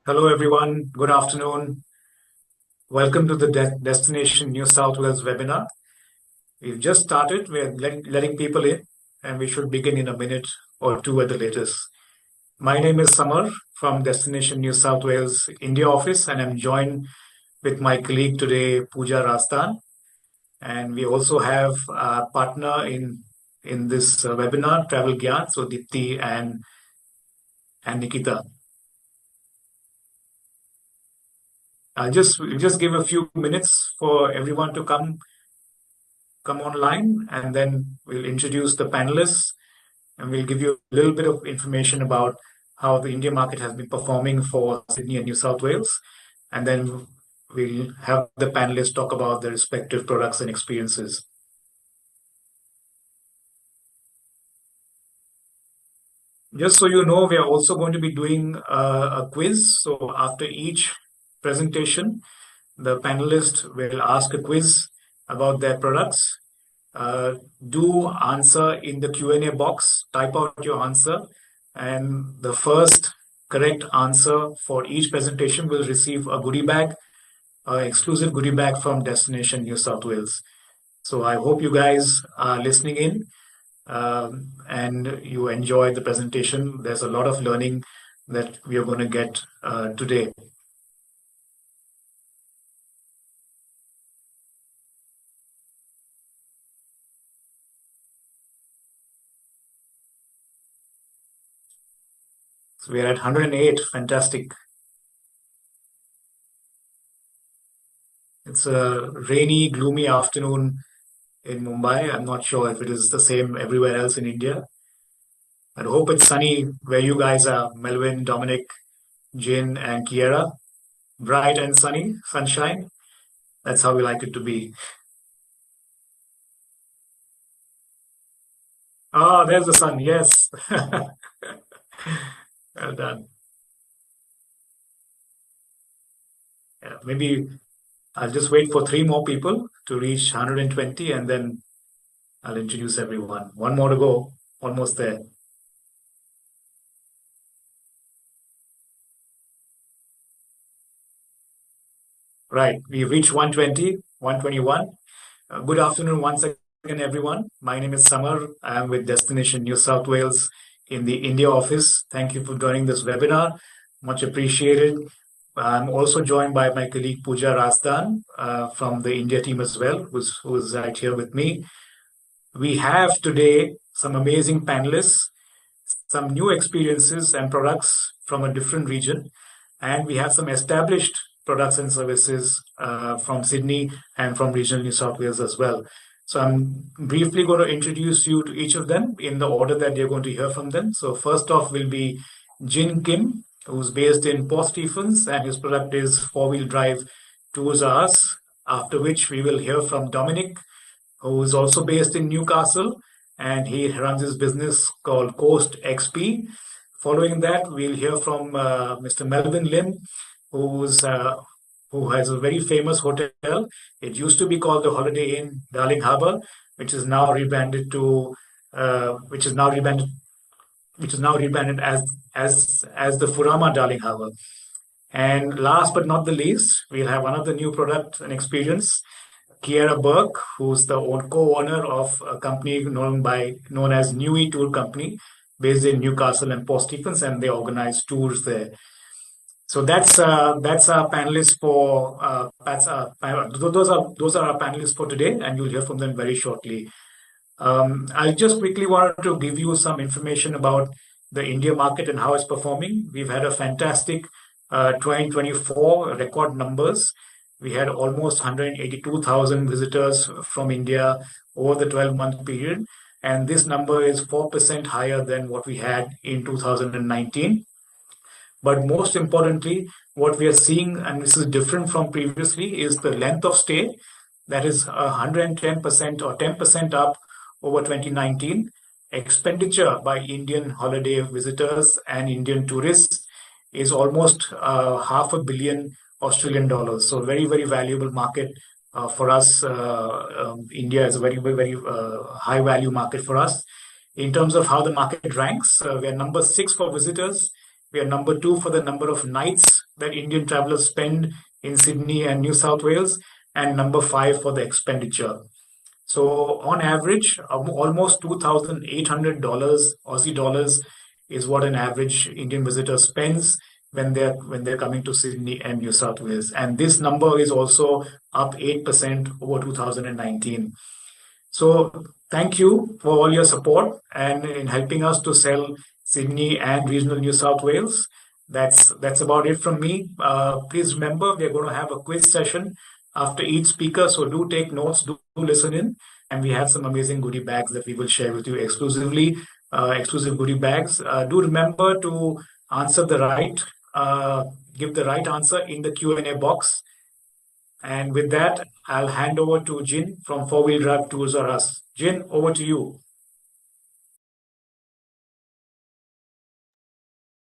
Hello, everyone. Good afternoon. Welcome to the Destination New South Wales webinar. We've just started. We're letting people in, and we should begin in a minute or two at the latest. My name is Samar from Destination New South Wales India office, and I'm joined with my colleague today, Pooja Rastan. And we also have a partner in this webinar, Travel Gyan, so Dipti and Nikita. We'll just give a few minutes for everyone to come online, and then we'll introduce the panelists, and we'll give you a little bit of information about how the India market has been performing for Sydney and New South Wales. And then we'll have the panelists talk about their respective products and experiences. Just so you know, we are also going to be doing a quiz. So after each presentation, the panelists will ask a quiz about their products. Do answer in the Q&A box, type out your answer, and the first correct answer for each presentation will receive a goodie bag, exclusive goodie bag from Destination New South Wales. So I hope you guys are listening in and you enjoy the presentation. There's a lot of learning that we are going to get today. So we are at 108. Fantastic. It's a rainy, gloomy afternoon in Mumbai. I'm not sure if it is the same everywhere else in India. I hope it's sunny where you guys are, Melvin, Dominic, Jin, and Kiera. Bright and sunny, sunshine. That's how we like it to be. Oh, there's the sun. Yes. Well done. Yeah, maybe I'll just wait for three more people to reach 120, and then I'll introduce everyone. One more to go. Almost there. Right. We've reached 120, 121. Good afternoon once again, everyone. My name is Samar. I am with Destination New South Wales in the India office. Thank you for joining this webinar. Much appreciated. I'm also joined by my colleague Pooja Rastan from the India team as well, who's right here with me. We have today some amazing panelists, some new experiences and products from a different region, and we have some established products and services from Sydney and from regional New South Wales as well. So I'm briefly going to introduce you to each of them in the order that you're going to hear from them. So first off will be Jin Kim, who's based in Port Stephens, and his product is four-wheel drive Tours R Us. After which we will hear from Dominic, who is also based in Newcastle, and he runs his business called Coast XP. Following that, we'll hear from Mr. Melvin Lim, who has a very famous hotel. It used to be called the Holiday Inn Darling Harbour, which is now rebranded to which is now rebranded as the Furama Darling Harbour. And last but not the least, we'll have another new product and experience, Kiera Burke, who's the co-owner of a company known as Nui Tour Company, based in Newcastle and Port Stephens, and they organize tours there. So that's our panelists for those are our panelists for today, and you'll hear from them very shortly. I just quickly wanted to give you some information about the India market and how it's performing. We've had a fantastic 2024 record numbers. We had almost 182,000 visitors from India over the 12-month period, and this number is 4% higher than what we had in 2019. But most importantly, what we are seeing, and this is different from previously, is the length of stay. That is 110% or 10% up over 2019. Expenditure by Indian holiday visitors and Indian tourists is almost $500 million Australian dollars. So very, very valuable market for us. India is a very, very high value market for us. In terms of how the market ranks, we are number 6 for visitors. We are number 2 for the number of nights that Indian travelers spend in Sydney and New South Wales, and number 5 for the expenditure. So on average, almost $2,800 Aussie dollars is what an average Indian visitor spends when they're coming to Sydney and New South Wales. And this number is also up 8% over 2019. So thank you for all your support and in helping us to sell Sydney and regional New South Wales. That's about it from me. Please remember, we're going to have a quiz session after each speaker, so do take notes, do listen in, and we have some amazing goodie bags that we will share with you exclusively, exclusive goodie bags. Do remember to answer the right, give the right answer in the Q&A box. And with that, I'll hand over to Jin from 4-Wheel Drive Tours R Us. Jin, over to you.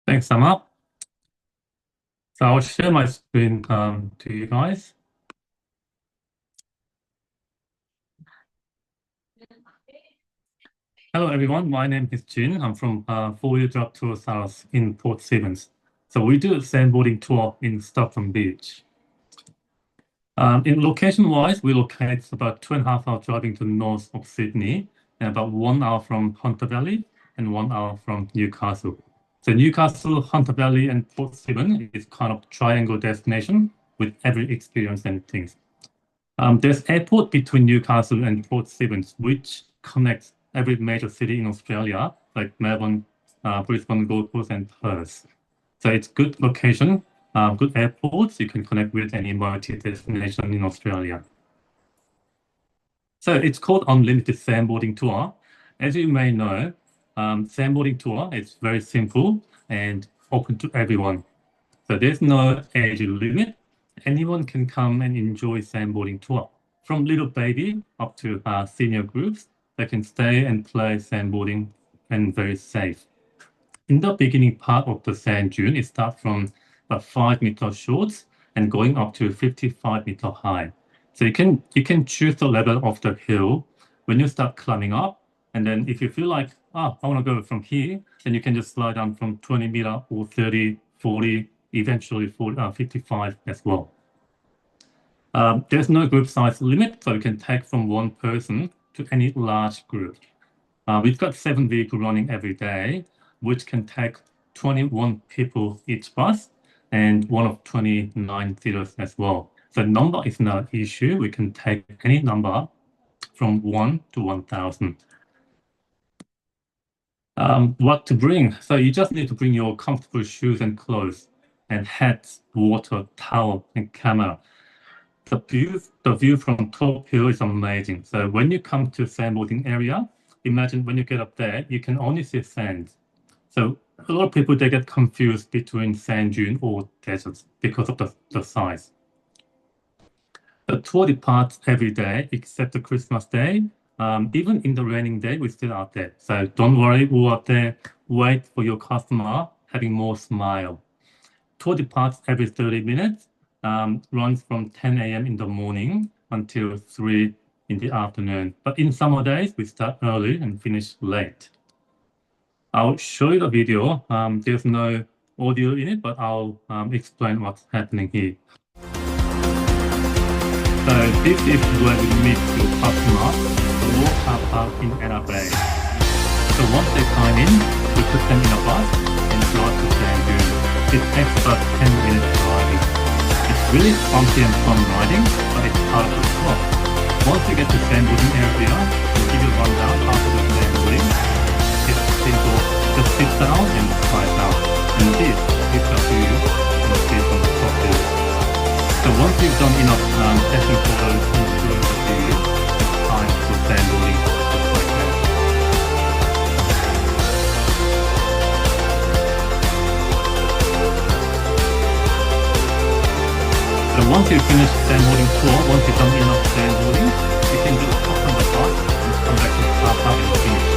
Thanks, Samar. So I'll share my screen to you guys. Hello, everyone. My name is Jin. I'm from 4-Wheel Drive Tours R Us in Port Stephens. So we do a sandboarding tour in Stockton Beach. In location-wise, we locate about 2.5 hours driving to the north of Sydney, and about 1 hour from Hunter Valley and 1 hour from Newcastle. So Newcastle, Hunter Valley, and Port Stephens is kind of triangle destination with every experience and things. There's airport between Newcastle and Port Stephens, which connects every major city in Australia, like Melbourne, Brisbane, Gold Coast, and Perth. So it's good location, good airports. You can connect with any multi-destination in Australia. So it's called Unlimited Sandboarding Tour. As you may know, sandboarding tour is very simple and open to everyone. So there's no age limit. Anyone can come and enjoy sandboarding tour. From little baby up to senior groups, they can stay and play sandboarding and very safe. In the beginning part of the sand dune, it starts from about 5 meter short and going up to 55 meter high. So you can choose the level of the hill when you start climbing up. And then if you feel like, I want to go from here, then you can just slide down from 20 meter or 30, 40, eventually 55 as well. There's no group size limit, so you can take from 1 person to any large group. We've got 7 vehicles running every day, which can take 21 people each bus and one of 29 seaters as well. So number is not an issue. We can take any number from 1 to 1,000. What to bring? So you just need to bring your comfortable shoes and clothes and hats, water, towel, and camera. The view from top hill is amazing. So when you come to sandboarding area, imagine when you get up there, you can only see sand. So a lot of people, they get confused between sand dune or deserts because of the size. The tour departs every day except the Christmas day. Even in the raining day, we're still out there. So don't worry, we're out there. Wait for your customer, having more smile. Tour departs every 30 minutes. Runs from 10 a.m. in the morning until 3 in the afternoon. But in summer days, we start early and finish late. I'll show you the video. There's no audio in it, but I'll explain what's happening here. So this is where we meet your customer, the War Car Park in Anna Bay. So once they sign in, we put them in a bus and drive to Sand Dune. It takes about 10 minutes driving. It's really funky and fun riding, but it's part of the tour. Once you get to sandboarding area, we'll give you a rundown after the sandboarding. It's simple, just sit down and try it out. And this is the view you can see from the top hill. So once you've done enough taking photos and enjoying the view, it's time for sandboarding just like that. So once you finish sandboarding tour, once you've done enough sandboarding, you can just hop on the bus and come back to the car park and finish.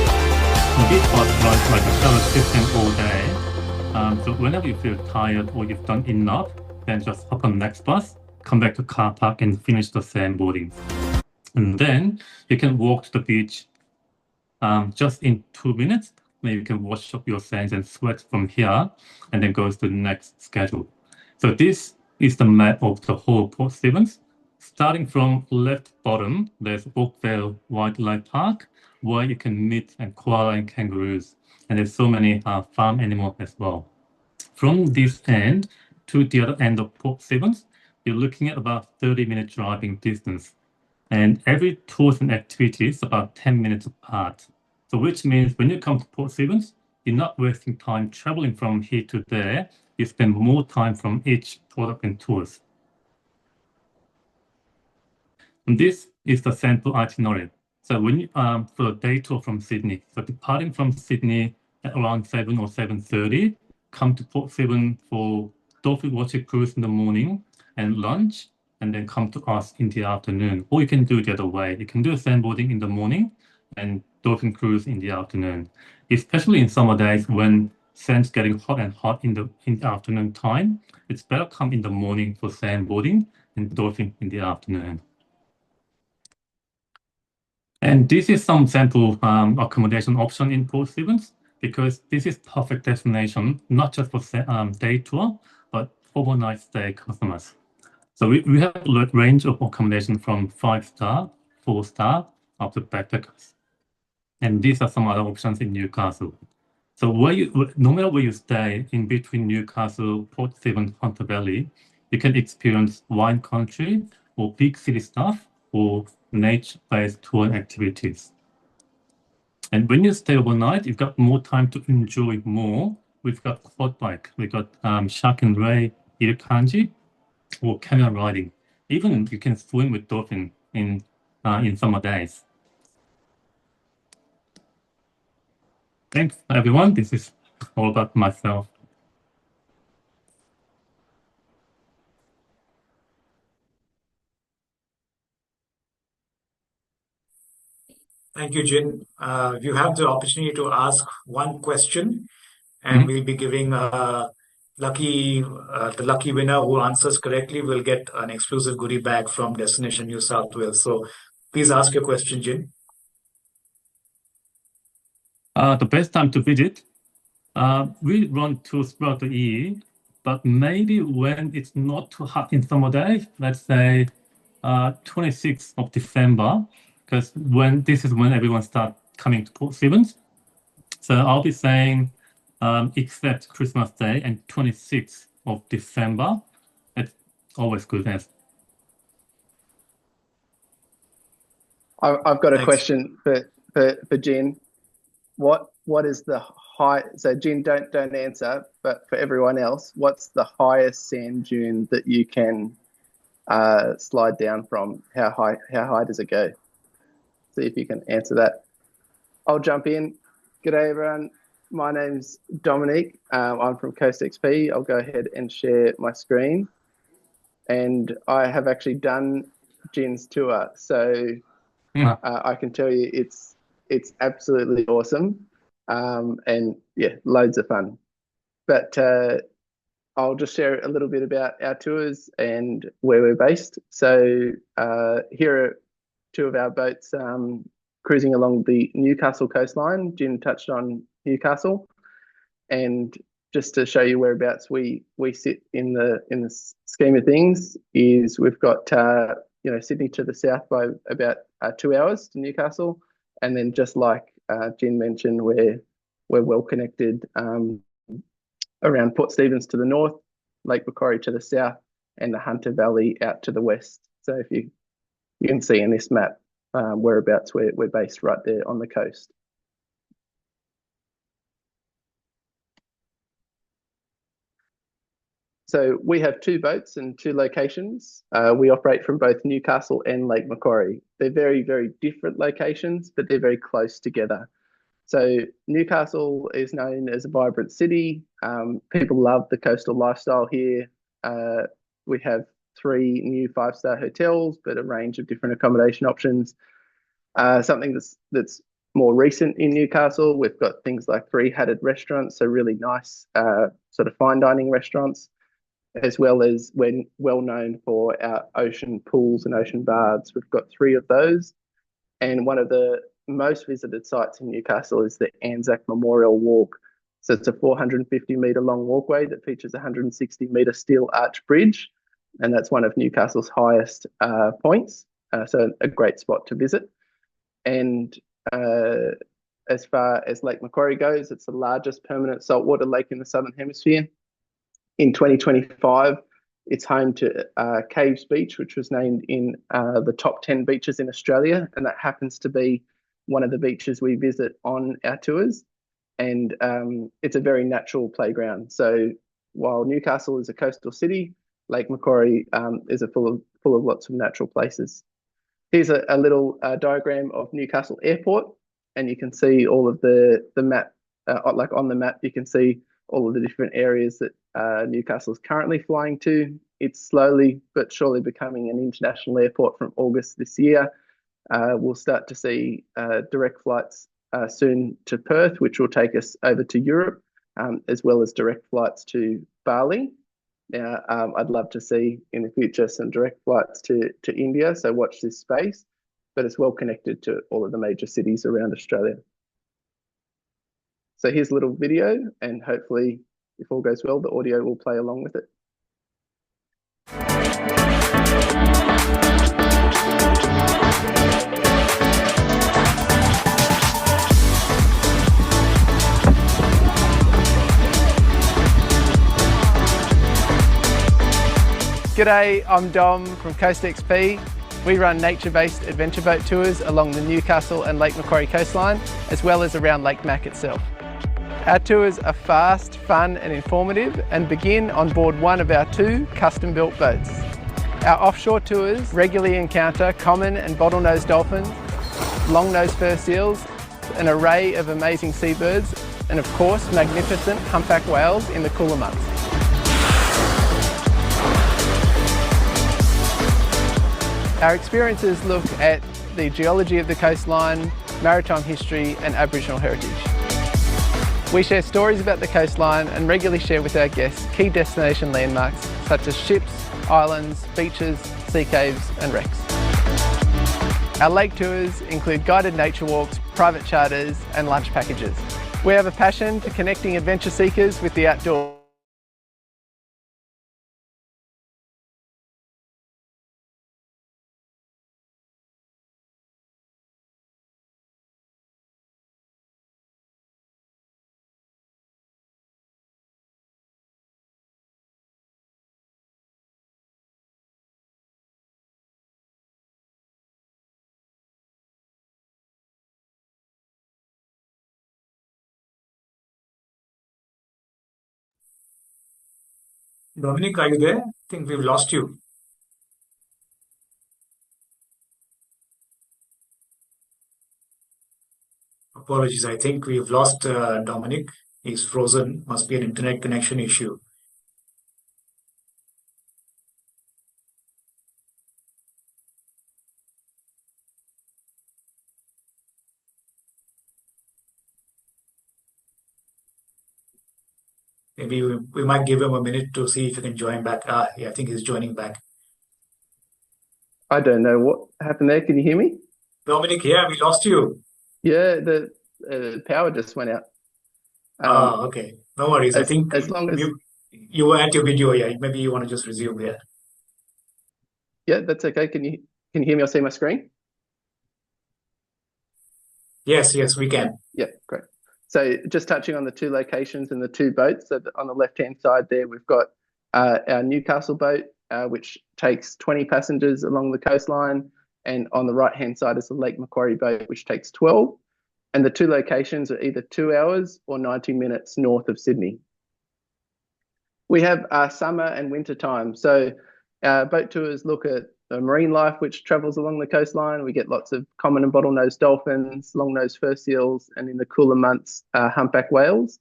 And this bus runs like a shuttle system all day. So whenever you feel tired or you've done enough, then just hop on the next bus, come back to car park and finish the sandboarding. And then you can walk to the beach just in 2 minutes. Maybe you can wash up your sands and sweat from here and then goes to the next schedule. So this is the map of the whole Port Stephens. Starting from left bottom, there's Oakvale Wildlife Park, where you can meet and koala and kangaroos. And there's so many farm animals as well. From this end to the other end of Port Stephens, you're looking at about 30-minute driving distance. And every tours and activity is about 10 minutes apart. So which means when you come to Port Stephens, you're not wasting time traveling from here to there. You spend more time from each product and tours. And this is the sample itinerary. So when you, for a day tour from Sydney, so departing from Sydney at around 7 or 7:30, come to Port Stephens for dolphin watching cruise in the morning and lunch, and then come to us in the afternoon. Or you can do it the other way. You can do sandboarding in the morning and dolphin cruise in the afternoon, especially in summer days when sand's getting hot and hot in the afternoon time. It's better come in the morning for sandboarding and dolphin in the afternoon. And this is some sample accommodation option in Port Stephens, because this is perfect destination, not just for day tour, but overnight stay customers. So we have a range of accommodation from 5-star, 4-star, up to backpackers. And these are some other options in Newcastle. So no matter where you stay in between Newcastle, Port Stephens, Hunter Valley, you can experience wine country or big city stuff or nature-based tour activities. And when you stay overnight, you've got more time to enjoy more. We've got quad bike, we've got Shark and Ray, Irukandji, or camel riding. Even you can swim with dolphin in summer days. Thanks, everyone. This is all about myself. Thank you, Jin. You have the opportunity to ask one question, and we'll be giving the lucky winner who answers correctly will get an exclusive goodie bag from Destination New South Wales. So please ask your question, Jin. The best time to visit, we run tours throughout the year, but maybe when it's not too hot in summer days, let's say 26th of December, because this is when everyone starts coming to Port Stephens. So I'll be saying, except Christmas Day and 26th of December, it's always good. I've got a Thanks. question for Jin. What is the high? So Jin, don't answer. But for everyone else, what's the highest sand dune that you can slide down from? How high does it go? See if you can answer that. I'll jump in. G'day everyone. My name's Dominic. I'm from Coast XP. I'll go ahead and share my screen. And I have actually done Jin's tour, so I can tell you it's absolutely awesome, and yeah, loads of fun. But I'll just share a little bit about our tours and where we're based. So here are two of our boats cruising along the Newcastle coastline. Jin touched on Newcastle, and just to show you whereabouts we sit in the scheme of things is we've got Sydney to the south by about 2 hours to Newcastle, and then just like Jin mentioned, we're well connected around Port Stephens to the north, Lake Macquarie to the south, and the Hunter Valley out to the west. So if you can see in this map whereabouts we're based right there on the coast. So we have two boats and two locations. We operate from both Newcastle and Lake Macquarie. They're very, very different locations, but they're very close together. So Newcastle is known as a vibrant city. People love the coastal lifestyle here. We have 3 new 5-star hotels, but a range of different accommodation options. Something that's more recent in Newcastle, we've got things like 3 hatted restaurants, so really nice sort of fine dining restaurants, as well as we're well known for our ocean pools and ocean baths. We've got 3 of those. And one of the most visited sites in Newcastle is the Anzac Memorial Walk, So it's a 450-metre long walkway that features a 160-metre steel arch bridge, and that's one of Newcastle's highest points. So a great spot to visit. And as far as Lake Macquarie goes, it's the largest permanent saltwater lake in the Southern Hemisphere. In 2025, it's home to Caves Beach, which was named in the top 10 beaches in Australia, and that happens to be one of the beaches we visit on our tours. And it's a very natural playground. So while Newcastle is a coastal city, Lake Macquarie is full of lots of natural places. Here's a little diagram of Newcastle Airport, and you can see all of the map, like on the map, you can see all of the different areas that Newcastle is currently flying to. It's slowly but surely becoming an international airport from August this year. We'll start to see direct flights soon to Perth, which will take us over to Europe, as well as direct flights to Bali. Now, I'd love to see in the future some direct flights to India, so watch this space, but it's well connected to all of the major cities around Australia. So here's a little video, and hopefully, if all goes well, the audio will play along with it. G'day, I'm Dom from Coast XP. We run nature-based adventure boat tours along the Newcastle and Lake Macquarie coastline, as well as around Lake Mac itself. Our tours are fast, fun and informative, and begin on board one of our 2 custom-built boats. Our offshore tours regularly encounter common and bottlenose dolphins, long-nosed fur seals, an array of amazing seabirds, and of course magnificent humpback whales in the cooler months. Our experiences look at the geology of the coastline, maritime history and Aboriginal heritage. We share stories about the coastline and regularly share with our guests key destination landmarks such as ships, islands, beaches, sea caves and wrecks. Our lake tours include guided nature walks, private charters and lunch packages. We have a passion for connecting adventure seekers with the outdoors. Dominic, are you there? I think we've lost you. Apologies, I think we've lost Dominic. He's frozen. Must be an internet connection issue. Maybe we might give him a minute to see if he can join back. Yeah, I think he's joining back. I don't know what happened there. Can you hear me? Dominic, yeah, we lost you. Yeah, the power just went out. Okay. No worries. I think as long as you were at your video, yeah. Maybe you want to just resume there. Yeah, that's okay. Can you hear me or see my screen? Yes, we can. Yeah, great. So just touching on the 2 locations and the 2 boats. So on the left-hand side there, we've got our Newcastle boat, which takes 20 passengers along the coastline. And on the right-hand side is the Lake Macquarie boat, which takes 12. And the 2 locations are either 2 hours or 90 minutes north of Sydney. We have summer and winter time. So boat tours look at marine life, which travels along the coastline. We get lots of common and bottlenose dolphins, long-nosed fur seals, and in the cooler months, humpback whales.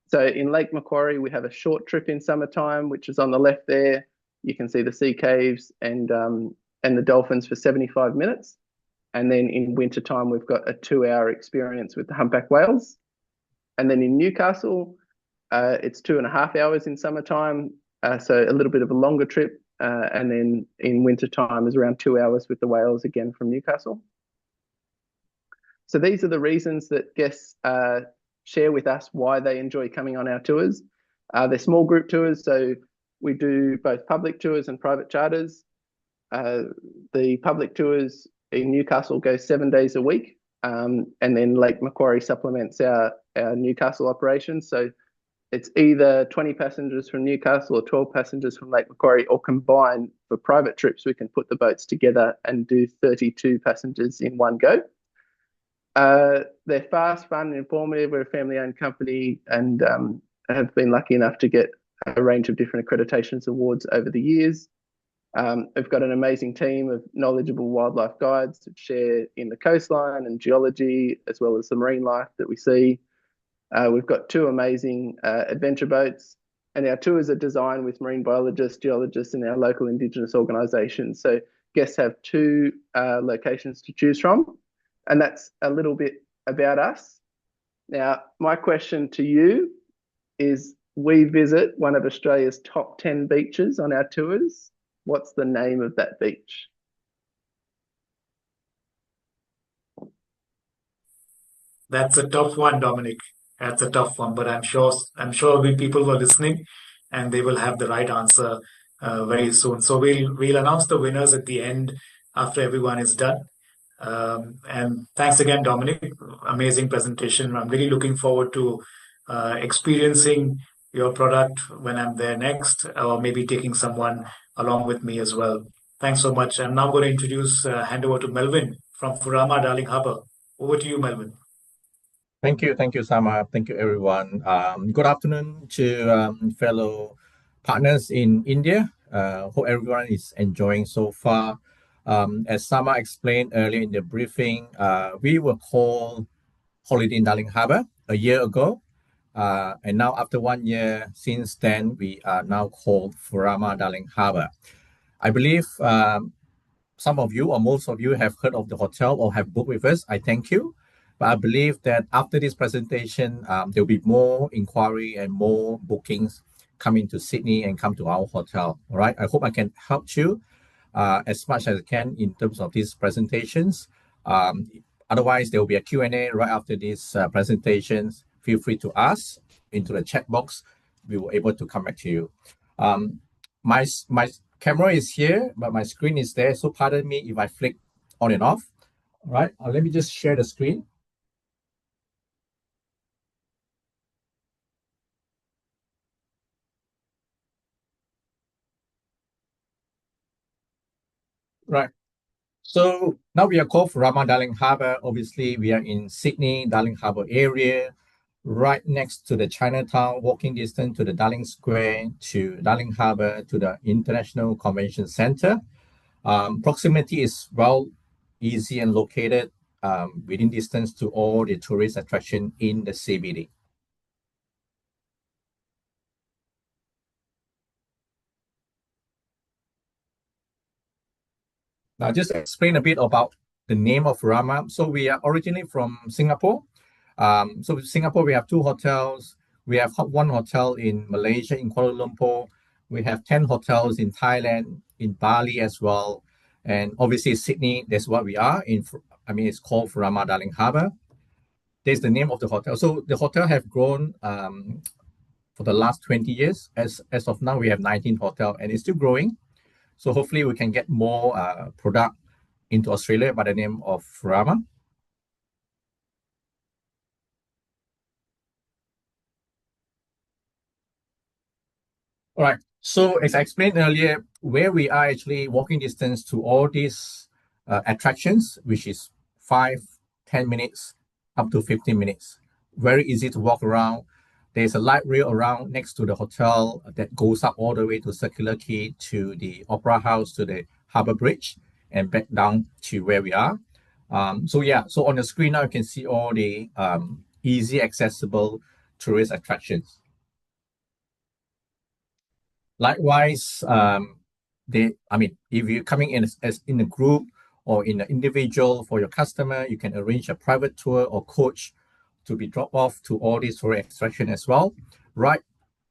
So in Lake Macquarie, we have a short trip in summertime, which is on the left there. You can see the sea caves and the dolphins for 75 minutes. And then in wintertime, we've got a 2-hour experience with the humpback whales. And then in Newcastle, it's 2.5 hours in summertime, so a little bit of a longer trip. And then in wintertime is around 2 hours with the whales again from Newcastle. So these are the reasons that guests share with us why they enjoy coming on our tours. They're small group tours, so we do both public tours and private charters. The public tours in Newcastle go 7 days a week, and then Lake Macquarie supplements our Newcastle operations. So it's either 20 passengers from Newcastle or 12 passengers from Lake Macquarie, or combined for private trips, we can put the boats together and do 32 passengers in one go. They're fast, fun, and informative. We're a family-owned company and have been lucky enough to get a range of different accreditations awards over the years. We've got an amazing team of knowledgeable wildlife guides that share in the coastline and geology, as well as the marine life that we see. We've got 2 amazing adventure boats, and our tours are designed with marine biologists, geologists, and our local Indigenous organisations. So guests have 2 locations to choose from, and that's a little bit about us. Now, my question to you is, we visit one of Australia's top 10 beaches on our tours. What's the name of that beach? That's a tough one, Dominic. That's a tough one, but I'm sure people were listening, and they will have the right answer very soon. So we'll announce the winners at the end after everyone is done. And thanks again, Dominic. Amazing presentation. I'm really looking forward to experiencing your product when I'm there next, or maybe taking someone along with me as well. Thanks so much. I'm now going to hand over to Melvin from Furama Darling Harbour. Over to you, Melvin. Thank you, Sama. Thank you, everyone. Good afternoon to fellow partners in India. Hope everyone is enjoying so far. As Sama explained earlier in the briefing, we were called Holiday Inn Darling Harbour a year ago. And now after 1 year since then, we are now called Furama Darling Harbour. I believe some of you or most of you have heard of the hotel or have booked with us. I thank you. But I believe that after this presentation, there'll be more inquiry and more bookings coming to Sydney and come to our hotel. All right. I hope I can help you as much as I can in terms of these presentations. Otherwise, there will be a Q&A right after these presentations. Feel free to ask into the chat box. We will able to come back to you. My camera is here, but my screen is there. So pardon me if I flick on and off. All right. Let me just share the screen. Right. So now we are called Furama Darling Harbour. Obviously, we are in Sydney, Darling Harbour area, right next to the Chinatown, walking distance to the Darling Square, to Darling Harbour, to the International Convention Centre. Proximity is well, easy and located within distance to all the tourist attraction in the CBD. Now, just explain a bit about the name of Furama. So we are originally from Singapore. So in Singapore, we have 2 hotels. We have 1 hotel in Malaysia, in Kuala Lumpur. We have 10 hotels in Thailand, in Bali as well. And obviously Sydney, that's what we are. It's called Furama Darling Harbour. There's the name of the hotel. So the hotel have grown for the last 20 years. As of now, we have 19 hotels and it's still growing. So hopefully we can get more product into Australia by the name of Furama. All right. So as I explained earlier, where we are actually walking distance to all these attractions, which is 5-10 minutes up to 15 minutes. Very easy to walk around. There's a light rail around next to the hotel that goes up all the way to Circular Quay, to the Opera House, to the Harbour Bridge, and back down to where we are. So on the screen now you can see all the easy accessible tourist attractions. Likewise, if you're coming in as in a group or in an individual for your customer, you can arrange a private tour or coach to be dropped off to all these tourist attractions as well. Right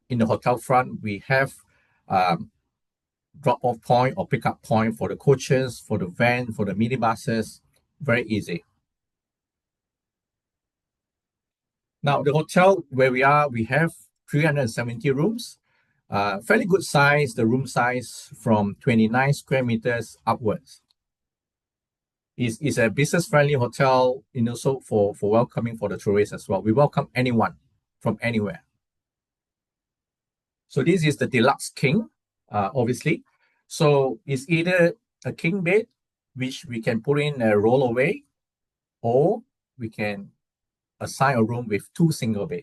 in the hotel front, we have drop-off point or pick-up point for the coaches, for the van, for the minibuses. Very easy. Now, the hotel where we are, we have 370 rooms, fairly good size, the room size from 29 square meters upwards. It's a business-friendly hotel, so for welcoming for the tourists as well. We welcome anyone from anywhere. So this is the Deluxe King, obviously. So it's either a king bed, which we can put in a roll-away, or we can assign a room with 2 single bed.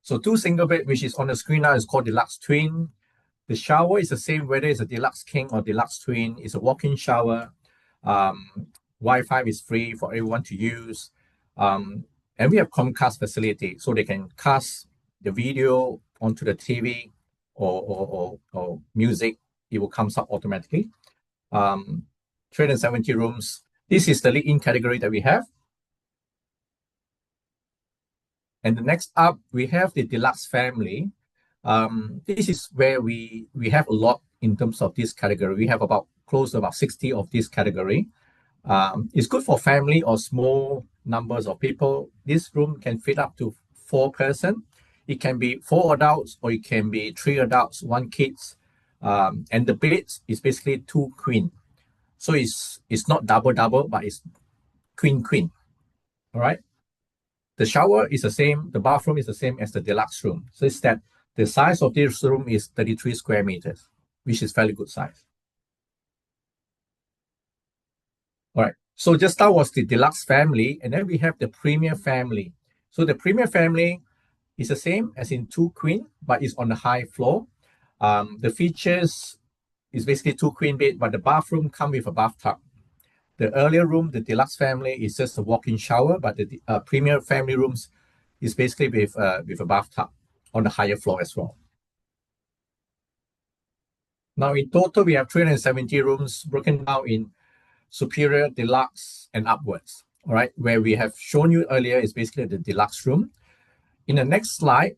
So 2 single bed, which is on the screen now, is called Deluxe Twin. The shower is the same whether it's a Deluxe King or Deluxe Twin. It's a walk-in shower. Wi-Fi is free for everyone to use. And we have Chromecast facility, so they can cast the video onto the TV or music. It will come up automatically. 370 rooms. This is the lead-in category that we have. And the next up, we have the Deluxe Family. This is where we have a lot in terms of this category. We have close to about 60 of this category. It's good for family or small numbers of people. This room can fit up to 4 person. It can be 4 adults or it can be 3 adults, 1 kids. And the beds is basically 2 queen. So it's not double, but it's queen. All right. The shower is the same. The bathroom is the same as the deluxe room. So it's that the size of this room is 33 square meters, which is fairly good size. All right. So just that was the Deluxe Family. And then we have the Premier Family. So the Premier Family is the same as in 2 queen, but it's on the high floor. The features is basically 2 queen bed, but the bathroom come with a bathtub. The earlier room, the Deluxe Family, is just a walk-in shower, but the Premier Family rooms is basically with a bathtub on the higher floor as well. Now, in total, we have 370 rooms broken down in Superior, Deluxe, and upwards. All right, where we have shown you earlier is basically the Deluxe room. In the next slide,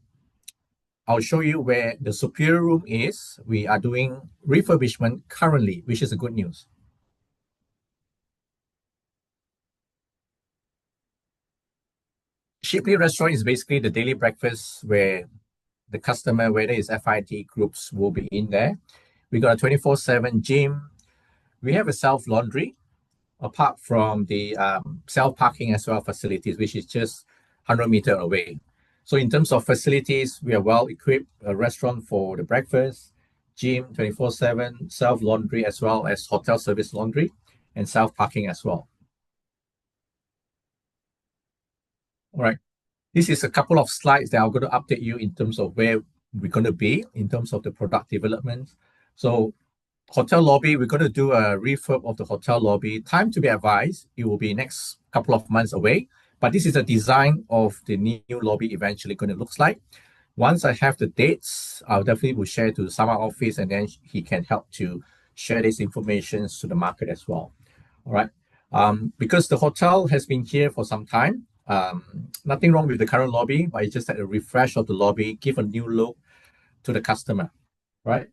I'll show you where the Superior room is. We are doing refurbishment currently, which is a good news. Shipley Restaurant is basically the daily breakfast where the customer, whether it's FIT groups, will be in there. We got a 24/7 gym. We have a self-laundry, apart from the self-parking as well facilities, which is just 100 meters away. So in terms of facilities, we are well equipped, a restaurant for the breakfast, gym 24/7, self-laundry as well as hotel service laundry, and self-parking as well. All right. This is a couple of slides that I'm going to update you in terms of where we're going to be in terms of the product development. So hotel lobby, we're going to do a refurb of the hotel lobby. Time to be advised, it will be next couple of months away. But this is a design of the new lobby eventually going to look like. Once I have the dates, I'll definitely will share to Sama office, and then he can help to share this information to the market as well. All right. Because the hotel has been here for some time, nothing wrong with the current lobby, but it's just that a refresh of the lobby, give a new look to the customer, right?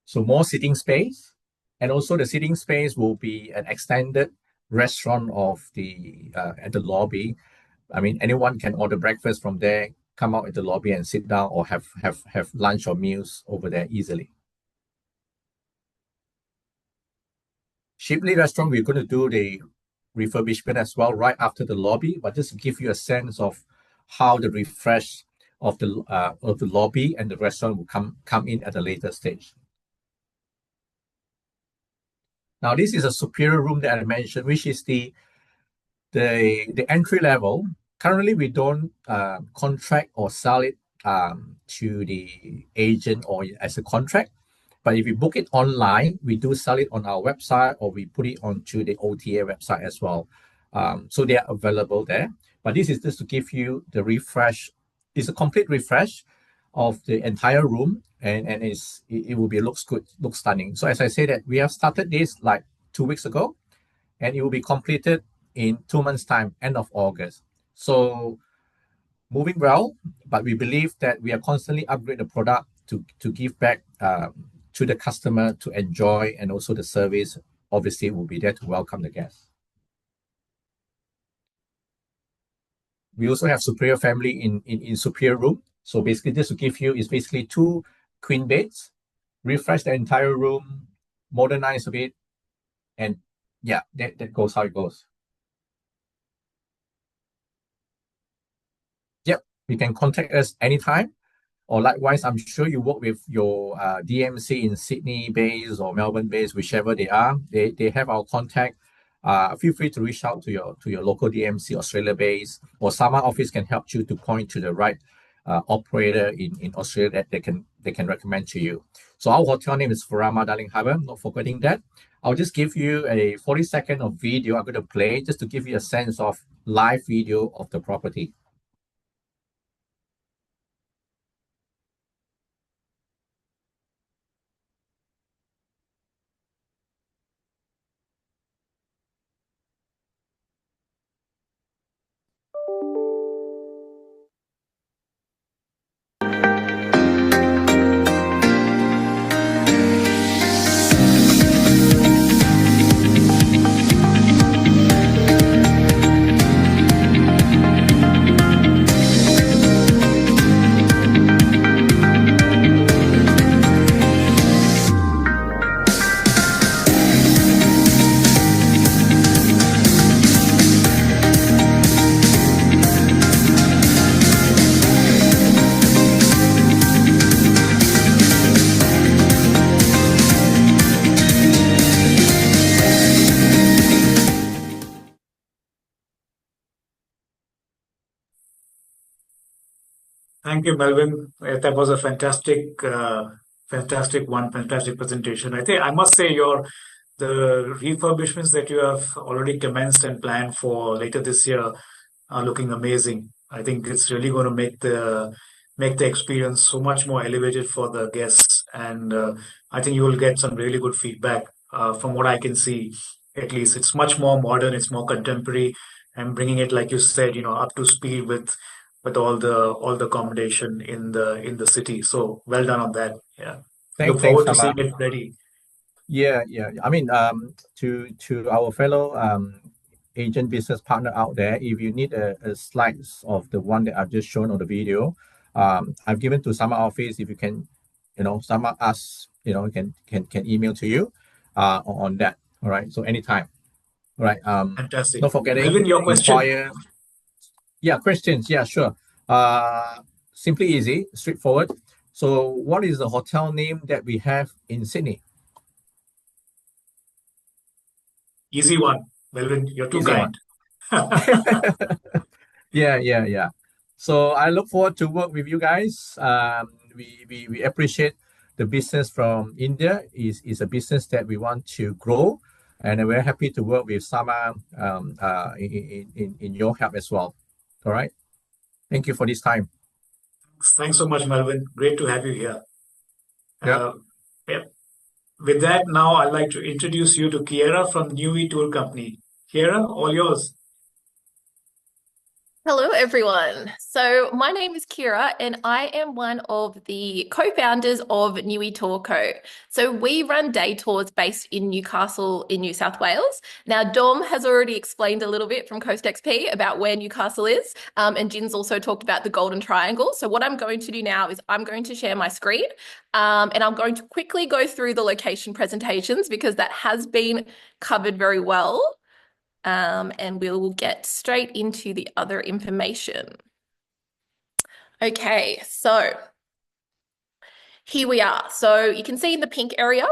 So more seating space, and also the seating space will be an extended restaurant of the at the lobby. I mean, anyone can order breakfast from there, come out at the lobby and sit down, or have lunch or meals over there easily. Shipley Restaurant, we're going to do the refurbishment as well right after the lobby, but just to give you a sense of how the refresh of the lobby and the restaurant will come in at a later stage. Now, this is a Superior room that I mentioned, which is the entry level. Currently, we don't contract or sell it to the agent or as a contract. But if you book it online, we do sell it on our website, or we put it onto the OTA website as well. So they are available there. But this is just to give you the refresh. It's a complete refresh of the entire room, and it will be looks good, looks stunning. So as I say that we have started this like 2 weeks ago, and it will be completed in 2 months' time, end of August. So moving well, but we believe that we are constantly upgrade the product to give back to the customer to enjoy, and also the service obviously will be there to welcome the guests. We also have Superior family in Superior room. So basically, just to give you is basically 2 queen beds, refresh the entire room, modernize a bit, and yeah, that goes how it goes. Yep, you can contact us anytime. Or likewise, I'm sure you work with your DMC in Sydney base or Melbourne base, whichever they are. They have our contact. Feel free to reach out to your local DMC Australia base, or Sama office can help you to point to the right operator in Australia that they can recommend to you. So our hotel name is Furama Darling Harbour. Not forgetting that. I'll just give you a 40-second of video I'm going to play just to give you a sense of live video of the property. Thank you, Melvin. That was a fantastic presentation. I think I must say the refurbishments that you have already commenced and planned for later this year are looking amazing. I think it's really going to make the experience so much more elevated for the guests, and I think you will get some really good feedback from what I can see. At least it's much more modern, it's more contemporary, and bringing it, like you said, up to speed with all the accommodation in the city. So well done on that. Yeah, look Thanks, forward to Sama. seeing it ready. Yeah. I mean, to our fellow agent business partner out there, if you need a slice of the one that I've just shown on the video, I've given to Sama office. If you can, Sama us, can email to you on that. All right. So anytime. All right. Fantastic. Not forgetting Melvin, your question. inquire. Yeah, questions. Yeah, sure. Simply easy, straightforward. So what is the hotel name that we have in Sydney? Easy one. Melvin, you're too Easy kind. Yeah. So I look forward to work with you guys. We appreciate the business from India. Is a business that we want to grow, and we're happy to work with Sama in your help as well. All right. Thank you for this time. Thanks so much, Melvin. Great to have you here. Yeah. Yep. With that, now I'd like to introduce you to Kiera from Nui Tour Company. Kiera, all yours. Hello, everyone. So my name is Kira, and I am one of the co-founders of Nui Tour Co. So we run day tours based in Newcastle in New South Wales. Now, Dom has already explained a little bit from Coast XP about where Newcastle is, and Jin's also talked about the Golden Triangle. So what I'm going to do now is I'm going to share my screen, and I'm going to quickly go through the location presentations because that has been covered very well. And we'll get straight into the other information. Okay, so here we are. So you can see in the pink area,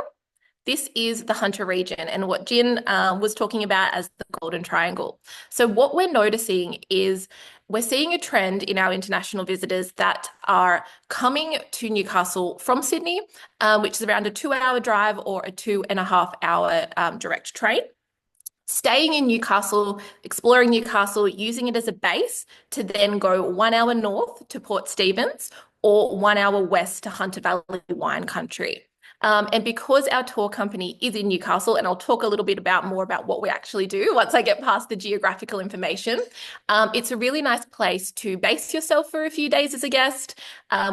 this is the Hunter region and what Jin was talking about as the Golden Triangle. So what we're noticing is we're seeing a trend in our international visitors that are coming to Newcastle from Sydney, which is around a 2-hour drive or a 2.5-hour direct train. Staying in Newcastle, exploring Newcastle, using it as a base to then go 1 hour north to Port Stephens or 1 hour west to Hunter Valley Wine Country. And because our tour company is in Newcastle, and I'll talk a little bit more about what we actually do once I get past the geographical information, it's a really nice place to base yourself for a few days as a guest.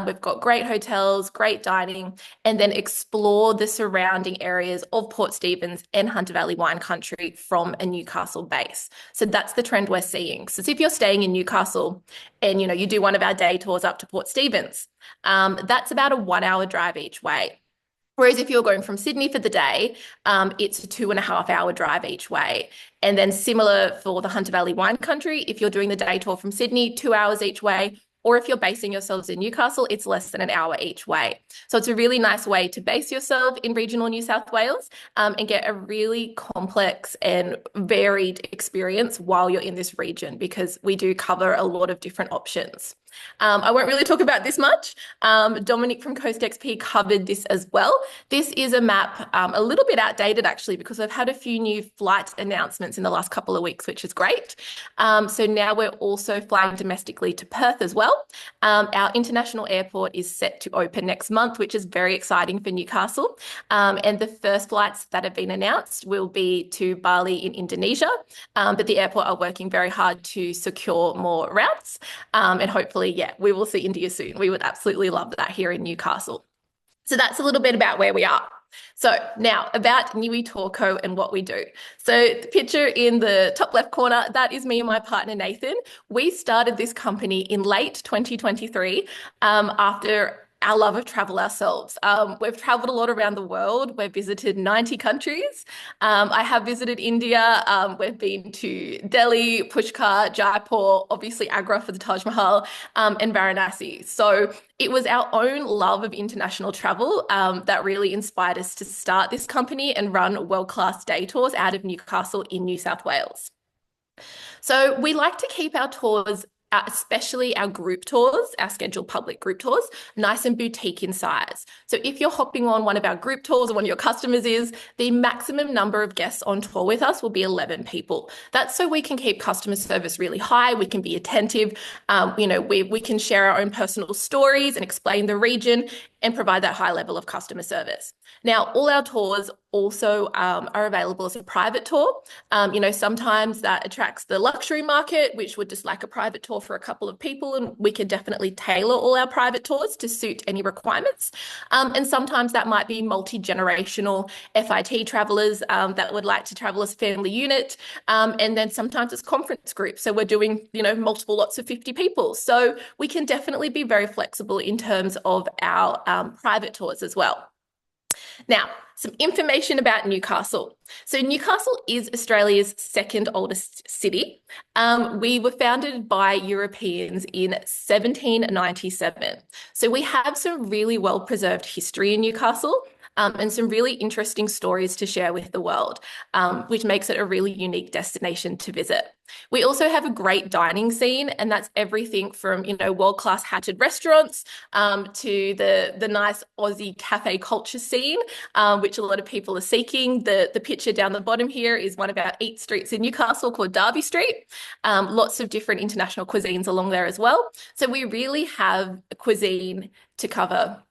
We've got great hotels, great dining, and then explore the surrounding areas of Port Stephens and Hunter Valley Wine Country from a Newcastle base. So that's the trend we're seeing. So if you're staying in Newcastle and you do one of our day tours up to Port Stephens, that's about a 1-hour drive each way. Whereas if you're going from Sydney for the day, it's a 2.5-hour drive each way. And then similar for the Hunter Valley Wine Country, if you're doing the day tour from Sydney, 2 hours each way, or if you're basing yourselves in Newcastle, it's less than an hour each way. So it's a really nice way to base yourself in regional New South Wales and get a really complex and varied experience while you're in this region, because we do cover a lot of different options. I won't really talk about this much. Dominic from Coast XP covered this as well. This is a map, a little bit outdated actually, because I've had a few new flight announcements in the last couple of weeks, which is great. So now we're also flying domestically to Perth as well. Our international airport is set to open next month, which is very exciting for Newcastle. And the first flights that have been announced will be to Bali in Indonesia. But the airport are working very hard to secure more routes, and hopefully, yeah, we will see India soon. We would absolutely love that here in Newcastle. So that's a little bit about where we are. So now about Niwi Tour Co and what we do. So the picture in the top left corner, that is me and my partner, Nathan. We started this company in late 2023 after our love of travel ourselves. We've traveled a lot around the world. We've visited 90 countries. I have visited India. We've been to Delhi, Pushkar, Jaipur, obviously Agra for the Taj Mahal, and Varanasi. So it was our own love of international travel that really inspired us to start this company and run world-class day tours out of Newcastle in New South Wales. So we like to keep our tours, especially our group tours, our scheduled public group tours, nice and boutique in size. So if you're hopping on one of our group tours or one of your customers is, the maximum number of guests on tour with us will be 11 people. That's so we can keep customer service really high. We can be attentive. We can share our own personal stories and explain the region and provide that high level of customer service. Now, all our tours also are available as a private tour. Sometimes that attracts the luxury market, which would just like a private tour for a couple of people, and we can definitely tailor all our private tours to suit any requirements. And sometimes that might be multi-generational FIT travelers that would like to travel as family unit. And then sometimes it's conference groups. So we're doing, multiple lots of 50 people. So we can definitely be very flexible in terms of our private tours as well. Now, some information about Newcastle. So Newcastle is Australia's second oldest city. We were founded by Europeans in 1797. So we have some really well-preserved history in Newcastle. And some really interesting stories to share with the world, which makes it a really unique destination to visit. We also have a great dining scene, and that's everything from, world-class hatched restaurants to the nice Aussie cafe culture scene, which a lot of people are seeking. The picture down the bottom here is one of our eat streets in Newcastle called Derby Street. Lots of different international cuisines along there as well. So we really have a cuisine to cover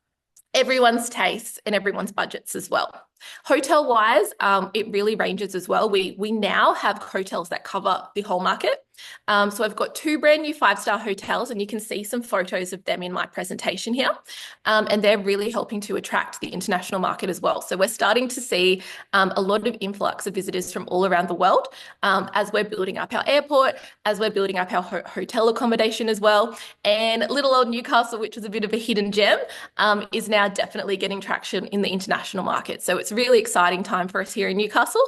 everyone's tastes and everyone's budgets as well. Hotel-wise, it really ranges as well. We now have hotels that cover the whole market. So I've got 2 brand new 5-star hotels, and you can see some photos of them in my presentation here. And they're really helping to attract the international market as well. So we're starting to see a lot of influx of visitors from all around the world as we're building up our airport, as we're building up our hotel accommodation as well. And little old Newcastle, which was a bit of a hidden gem, is now definitely getting traction in the international market. So it's a really exciting time for us here in Newcastle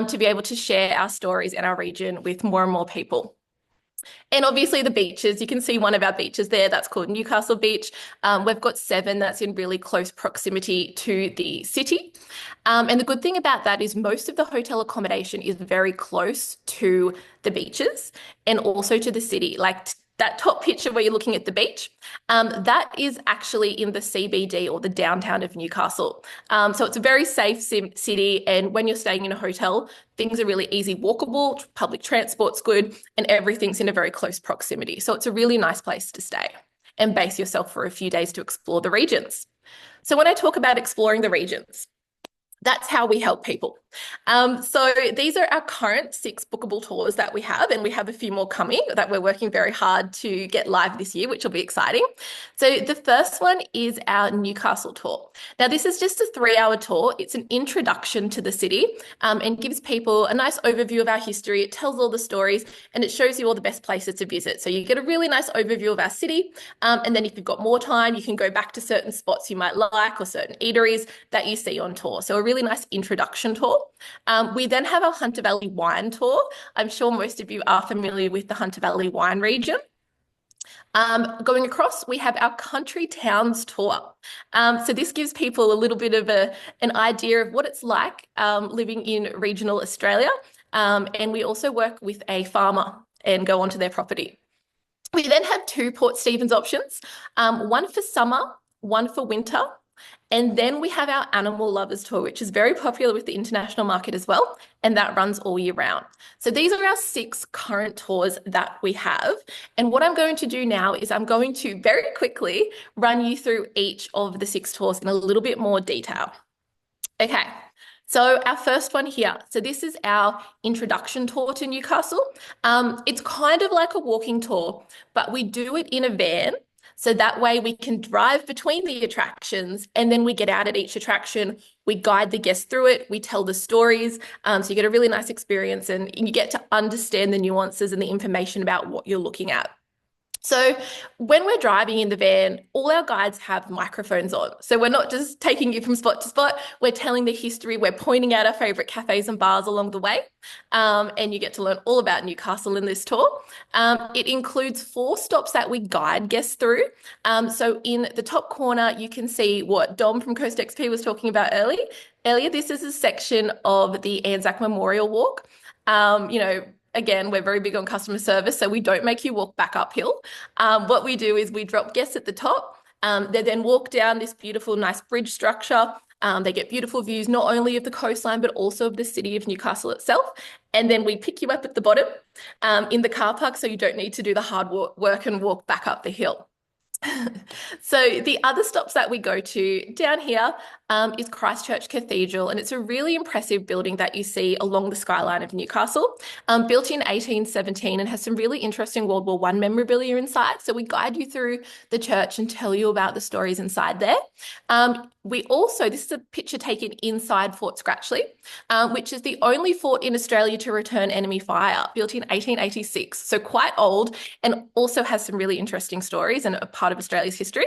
to be able to share our stories and our region with more and more people. And obviously the beaches, you can see one of our beaches there, that's called Newcastle Beach. We've got 7 that's in really close proximity to the city. And the good thing about that is most of the hotel accommodation is very close to the beaches and also to the city. Like that top picture where you're looking at the beach, that is actually in the CBD or the downtown of Newcastle. So it's a very safe city. And when you're staying in a hotel, things are really easy walkable, public transport's good, and everything's in a very close proximity. So it's a really nice place to stay and base yourself for a few days to explore the regions. So when I talk about exploring the regions, that's how we help people. So these are our current 6 bookable tours that we have, and we have a few more coming that we're working very hard to get live this year, which will be exciting. So the first one is our Newcastle tour. Now, this is just a 3-hour tour. It's an introduction to the city and gives people a nice overview of our history. It tells all the stories and it shows you all the best places to visit. So you get a really nice overview of our city. And then if you've got more time, you can go back to certain spots you might like or certain eateries that you see on tour. So a really nice introduction tour. We then have our Hunter Valley Wine Tour. I'm sure most of you are familiar with the Hunter Valley wine region. Going across, we have our Country Towns Tour. So this gives people a little bit of an idea of what it's like living in regional Australia. And we also work with a farmer and go onto their property. We then have 2 Port Stephens options, one for summer, one for winter. And then we have our Animal Lovers Tour, which is very popular with the international market as well, and that runs all year round. So these are our 6 current tours that we have. And what I'm going to do now is I'm going to very quickly run you through each of the 6 tours in a little bit more detail. Okay. So our first one here, so this is our introduction tour to Newcastle. It's kind of like a walking tour, but we do it in a van. So that way we can drive between the attractions and then we get out at each attraction. We guide the guests through it. We tell the stories. So you get a really nice experience and you get to understand the nuances and the information about what you're looking at. So when we're driving in the van, all our guides have microphones on. So we're not just taking you from spot to spot. We're telling the history. We're pointing out our favorite cafes and bars along the way. And you get to learn all about Newcastle in this tour. It includes 4 stops that we guide guests through. So in the top corner, you can see what Dom from Coast XP was talking about earlier. This is a section of the Anzac Memorial Walk. Again, we're very big on customer service, so we don't make you walk back uphill. What we do is we drop guests at the top. They then walk down this beautiful, nice bridge structure. They get beautiful views, not only of the coastline, but also of the city of Newcastle itself. And then we pick you up at the bottom in the car park, so you don't need to do the hard work and walk back up the hill. So the other stops that we go to down here is Christchurch Cathedral, and it's a really impressive building that you see along the skyline of Newcastle, built in 1817 and has some really interesting World War I memorabilia inside. So we guide you through the church and tell you about the stories inside there. This is a picture taken inside Fort Scratchley, which is the only fort in Australia to return enemy fire, built in 1886. So quite old and also has some really interesting stories and a part of Australia's history.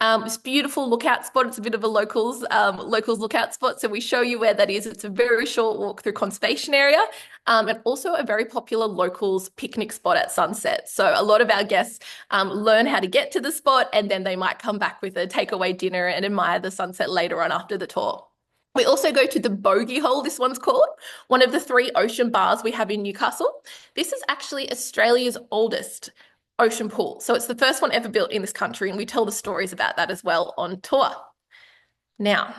This beautiful lookout spot. It's a bit of a locals lookout spot. So we show you where that is. It's a very short walk through conservation area and also a very popular locals picnic spot at sunset. So a lot of our guests learn how to get to the spot and then they might come back with a takeaway dinner and admire the sunset later on after the tour. We also go to the Bogey Hole, this one's called, one of the 3 ocean bars we have in Newcastle. This is actually Australia's oldest ocean pool. So it's the first one ever built in this country, and we tell the stories about that as well on tour. Now,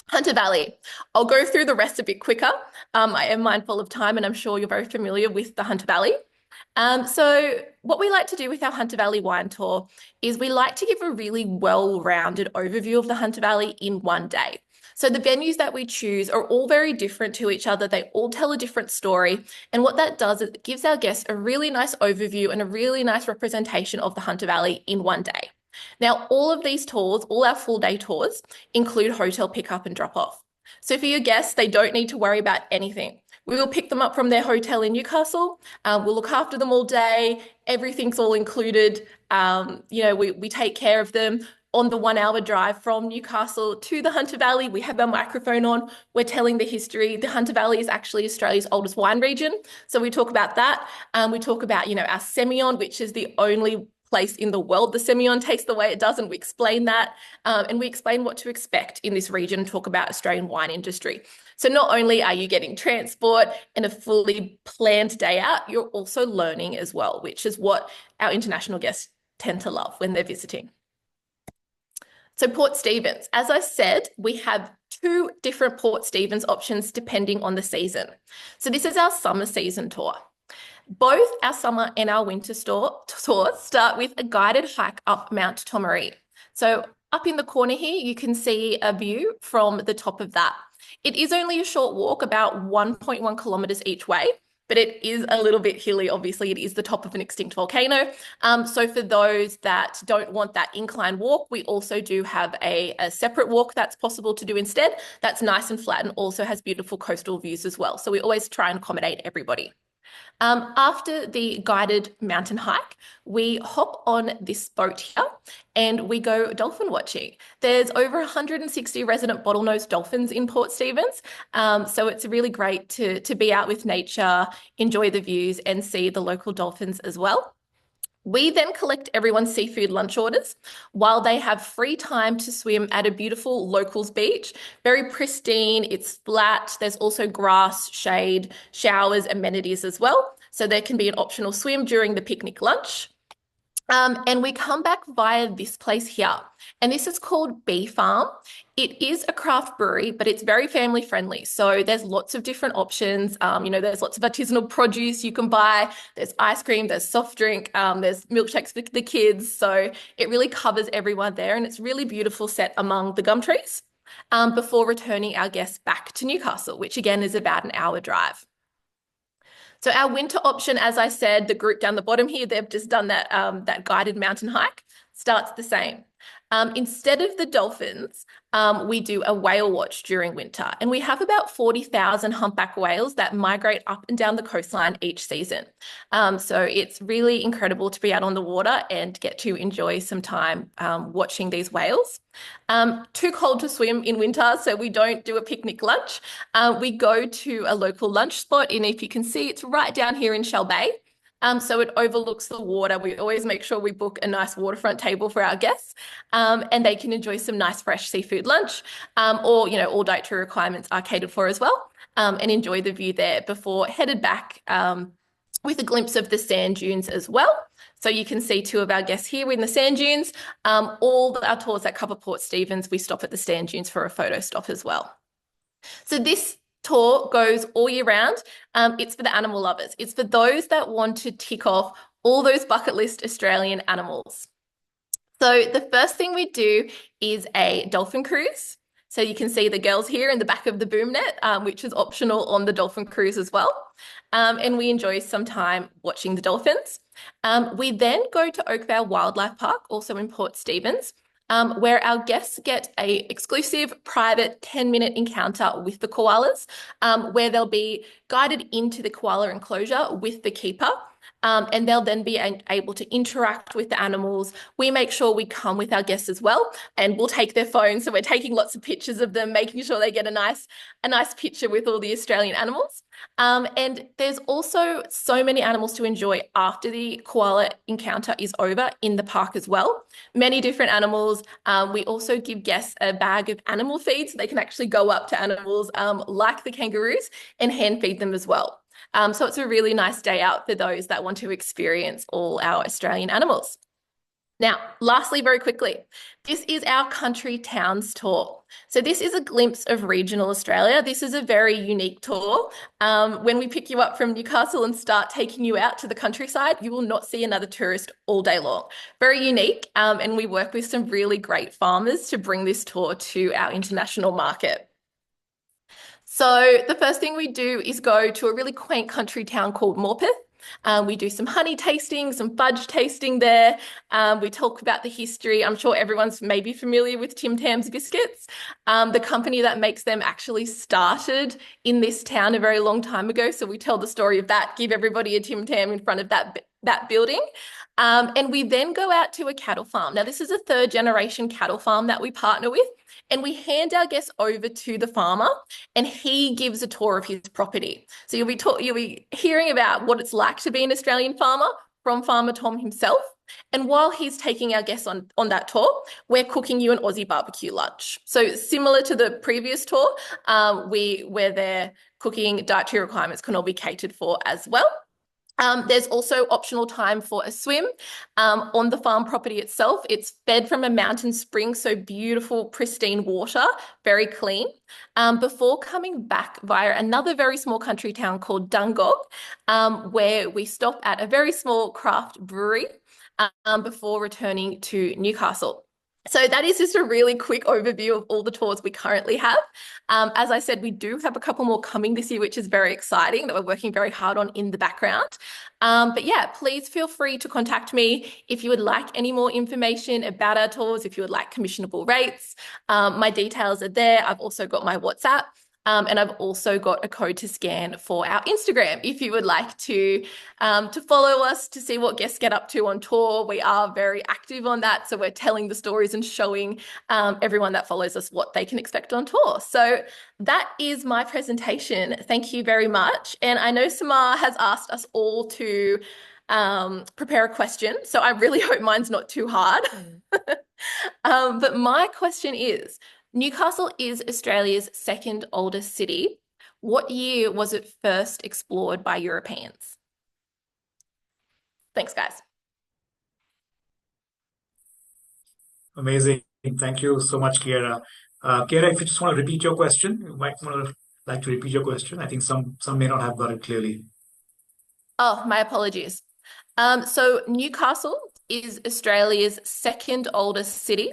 Hunter Valley. I'll go through the rest a bit quicker. I am mindful of time, and I'm sure you're very familiar with the Hunter Valley. So what we like to do with our Hunter Valley wine tour is we like to give a really well-rounded overview of the Hunter Valley in one day. So the venues that we choose are all very different to each other. They all tell a different story. And what that does is it gives our guests a really nice overview and a really nice representation of the Hunter Valley in one day. Now, all of these tours, all our full day tours, include hotel pickup and drop off. So for your guests, they don't need to worry about anything. We will pick them up from their hotel in Newcastle. We'll look after them all day. Everything's all included. We take care of them. On the 1-hour drive from Newcastle to the Hunter Valley, we have our microphone on. We're telling the history. The Hunter Valley is actually Australia's oldest wine region. So we talk about that. We talk about, our Semillon, which is the only place in the world the Semillon tastes the way it does, and we explain that. And we explain what to expect in this region, talk about Australian wine industry. So not only are you getting transport and a fully planned day out, you're also learning as well, which is what our international guests tend to love when they're visiting. So Port Stephens, as I said, we have 2 different Port Stephens options depending on the season. So this is our summer season tour. Both our summer and our winter tours start with a guided hike up Mount Tomaree. So Up in the corner here, you can see a view from the top of that. It is only a short walk, about 1.1 kilometers each way, but it is a little bit hilly. Obviously, it is the top of an extinct volcano. So for those that don't want that incline walk, we also do have a separate walk that's possible to do instead. That's nice and flat and also has beautiful coastal views as well. So we always try and accommodate everybody. After the guided mountain hike, we hop on this boat here and we go dolphin watching. There's over 160 resident bottlenose dolphins in Port Stephens. So it's really great to be out with nature, enjoy the views and see the local dolphins as well. We then collect everyone's seafood lunch orders while they have free time to swim at a beautiful locals beach. Very pristine, it's flat. There's also grass, shade, showers, amenities as well. So there can be an optional swim during the picnic lunch. And we come back via this place here. And this is called Bee Farm. It is a craft brewery, but it's very family friendly. So there's lots of different options. There's lots of artisanal produce you can buy. There's ice cream, there's soft drink, there's milkshakes for the kids. So it really covers everyone there. And it's really beautiful set among the gum trees before returning our guests back to Newcastle, which again is about an hour drive. So our winter option, as I said, the group down the bottom here, they've just done that guided mountain hike, starts the same. Instead of the dolphins, we do a whale watch during winter, and we have about 40,000 humpback whales that migrate up and down the coastline each season. So it's really incredible to be out on the water and get to enjoy some time watching these whales. Too cold to swim in winter, so we don't do a picnic lunch. We go to a local lunch spot, and if you can see, it's right down here in Shell Bay. So it overlooks the water. We always make sure we book a nice waterfront table for our guests, and they can enjoy some nice fresh seafood lunch, or all dietary requirements are catered for as well, and enjoy the view there before headed back with a glimpse of the sand dunes as well. So you can see two of our guests here in the sand dunes. All our tours that cover Port Stephens, we stop at the sand dunes for a photo stop as well. So this tour goes all year round. It's for the animal lovers. It's for those that want to tick off all those bucket list Australian animals. So the first thing we do is a dolphin cruise. So you can see the girls here in the back of the boom net, which is optional on the dolphin cruise as well. And we enjoy some time watching the dolphins. We then go to Oakvale Wildlife Park, also in Port Stephens, where our guests get an exclusive private 10-minute encounter with the koalas, where they'll be guided into the koala enclosure with the keeper. And they'll then be able to interact with the animals. We make sure we come with our guests as well, and we'll take their phones. So we're taking lots of pictures of them, making sure they get a nice picture with all the Australian animals. And there's also so many animals to enjoy after the koala encounter is over in the park as well. Many different animals. We also give guests a bag of animal feed, so they can actually go up to animals like the kangaroos and hand feed them as well. So it's a really nice day out for those that want to experience all our Australian animals. Now, lastly, very quickly, this is our Country Towns tour. So this is a glimpse of regional Australia. This is a very unique tour. When we pick you up from Newcastle and start taking you out to the countryside, you will not see another tourist all day long. Very unique, and we work with some really great farmers to bring this tour to our international market. So the first thing we do is go to a really quaint country town called Morpeth. We do some honey tasting, some fudge tasting there. We talk about the history. I'm sure everyone's maybe familiar with Tim Tam's biscuits. The company that makes them actually started in this town a very long time ago. So we tell the story of that, give everybody a Tim Tam in front of that building. And we then go out to a cattle farm. Now, this is a third generation cattle farm that we partner with. And we hand our guests over to the farmer, and he gives a tour of his property. So you'll be hearing about what it's like to be an Australian farmer from Farmer Tom himself. And while he's taking our guests on that tour, we're cooking you an Aussie barbecue lunch. So similar to the previous tour, we're there cooking. Dietary requirements can all be catered for as well. There's also optional time for a swim on the farm property itself. It's fed from a mountain spring, so beautiful, pristine water, very clean, before coming back via another very small country town called Dungog, where we stop at a very small craft brewery before returning to Newcastle. So that is just a really quick overview of all the tours we currently have. As I said, we do have a couple more coming this year, which is very exciting, that we're working very hard on in the background. But yeah, please feel free to contact me if you would like any more information about our tours, if you would like commissionable rates. My details are there. I've also got my WhatsApp. And I've also got a code to scan for our Instagram if you would like to follow us to see what guests get up to on tour. We are very active on that. So we're telling the stories and showing everyone that follows us what they can expect on tour. So that is my presentation. Thank you very much. And I know Samar has asked us all to prepare a question. So I really hope mine's not too hard. But my question is, Newcastle is Australia's second oldest city. What year was it first explored by Europeans? Thanks, guys. Amazing. Thank you so much, Kiera. Kiera, if you just want to repeat your question, you might like to repeat your question. I think some may not have got it clearly. Oh, my apologies. So Newcastle is Australia's second oldest city.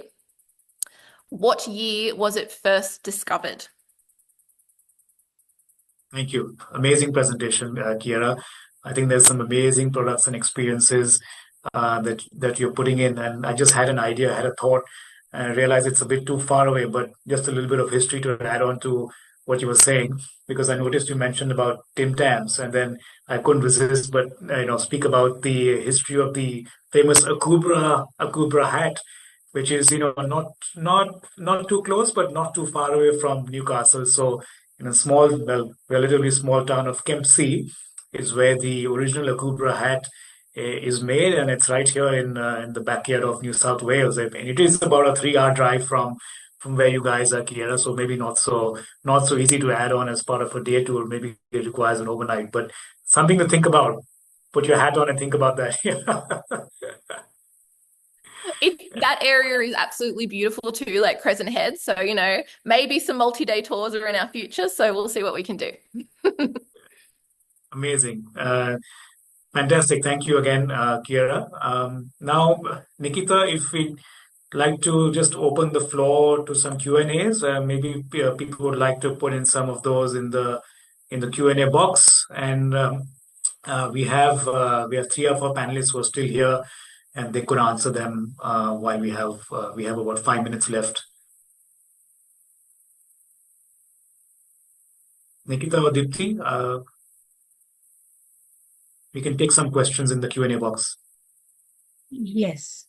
What year was it first discovered? Thank you. Amazing presentation, Kiera. I think there's some amazing products and experiences that you're putting in. And I just had an idea, I had a thought, and I realized it's a bit too far away, but just a little bit of history to add on to what you were saying, because I noticed you mentioned about Tim Tams, and then I couldn't resist but speak about the history of the famous Akubra hat, which is not too close but not too far away from Newcastle. So in a relatively small town of Kempsey is where the original Akubra hat is made, and it's right here in the backyard of New South Wales. And it is about a 3-hour drive from where you guys are, Kiera. So maybe not so easy to add on as part of a day tour. Maybe it requires an overnight, but something to think about. Put your hat on and think about that. That area is absolutely beautiful too, like Crescent Head. So, maybe some multi-day tours are in our future. So we'll see what we can do. Amazing. Fantastic. Thank you again, Kiera. Now, Nikita, if we'd like to just open the floor to some Q&As, maybe people would like to put in some of those in the Q&A box. And we have 3 of our panelists who are still here, and they could answer them while we have about 5 minutes left. Nikita or Dipti, we can take some questions in the Q&A box. Yes.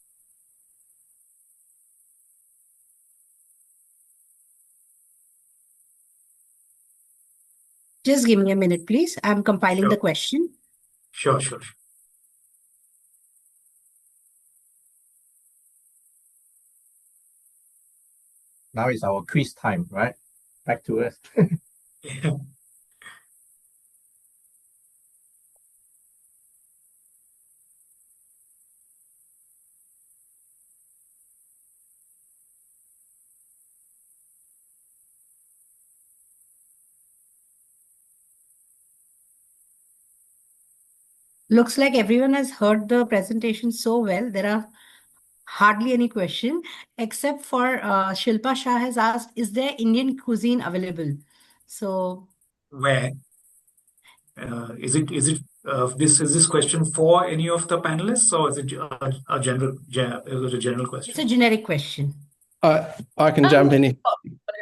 Just give me a minute, please. I'm compiling Sure. the question. Sure. Now is our quiz time, right? Back to us. Looks like everyone has heard the presentation so well. There are hardly any question, except for Shilpa Shah has asked, is there Indian cuisine available? So Where? Is this question for any of the panelists, or is it a general question? it's a generic question. I can jump in if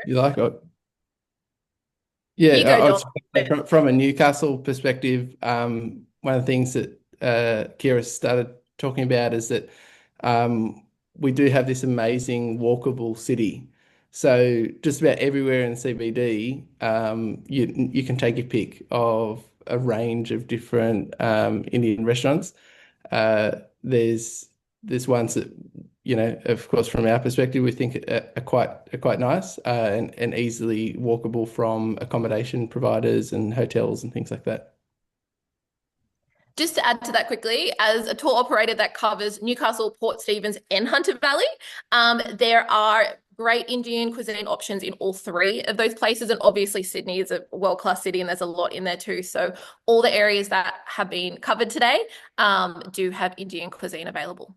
you like. You go, From a Newcastle perspective, one of the things that Kiera started talking about is that we do have this amazing walkable city. So just about everywhere in CBD, you can take your pick of a range of different Indian restaurants. There's ones that, of course, from our perspective, we think are quite nice and easily walkable from accommodation providers and hotels and things like that. Just to add to that quickly, as a tour operator that covers Newcastle, Port Stephens, and Hunter Valley, there are great Indian cuisine options in all 3 of those places. And obviously Sydney is a world-class city and there's a lot in there too. So all the areas that have been covered today do have Indian cuisine available.